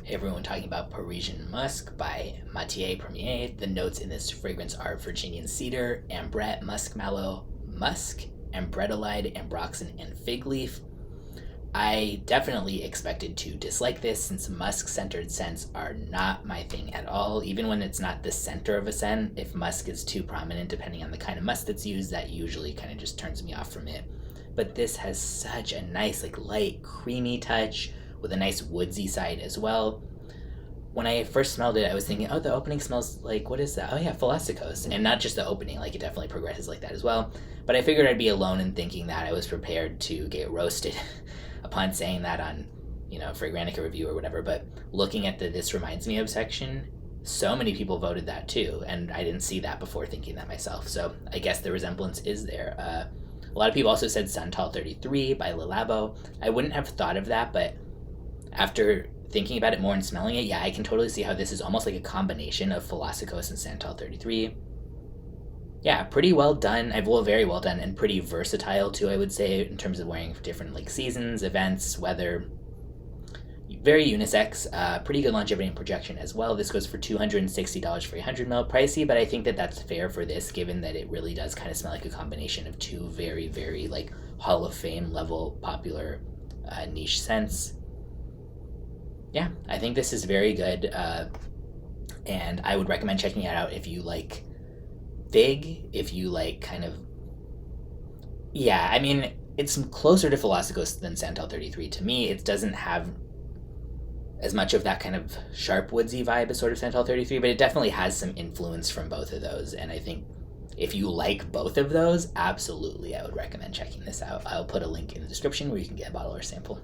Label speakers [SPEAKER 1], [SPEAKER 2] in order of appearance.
[SPEAKER 1] Everyone talking about Parisian Musc by Matiere. The notes in this fragrance are Virginian cedar, ambrette, musk mallow, musk, Ambrettolide, Ambroxan, and fig leaf. I definitely expected to dislike this since musk-centered scents are not my thing at all. Even when it's not the center of a scent, if musk is too prominent depending on the kind of musk that's used, that usually kind of just turns me off from it. But this has such a nice, like, light, creamy touch with a nice woodsy side as well. When I first smelled it, I was thinking, oh, the opening smells like, what is that? Oh yeah, Philosykos. And not just the opening, like it definitely progresses like that as well. But I figured I'd be alone in thinking that. I was prepared to get roasted upon saying that on, Fragrantica review or whatever. But looking at the This Reminds Me of section, so many people voted that too. And I didn't see that before thinking that myself. So I guess the resemblance is there. A lot of people also said Santal 33 by Le Labo. I wouldn't have thought of that, but after thinking about it more and smelling it, yeah, I can totally see how this is almost like a combination of Philosykos and Santal 33. Yeah, pretty well done. Very well done, and pretty versatile too, I would say, in terms of wearing for different like seasons, events, weather. Very unisex, pretty good longevity and projection as well. This goes for $260 for 100 ml. Pricey, but I think that that's fair for this, given that it really does kind of smell like a combination of two very, very like Hall of Fame level popular niche scents. Yeah, I think this is very good, and I would recommend checking it out if you like fig, if you like kind of, yeah, I mean, it's closer to Philosykos than Santal 33 to me. It doesn't have as much of that kind of sharp woodsy vibe as sort of Santal 33, but it definitely has some influence from both of those, and I think if you like both of those, absolutely I would recommend checking this out. I'll put a link in the description where you can get a bottle or sample.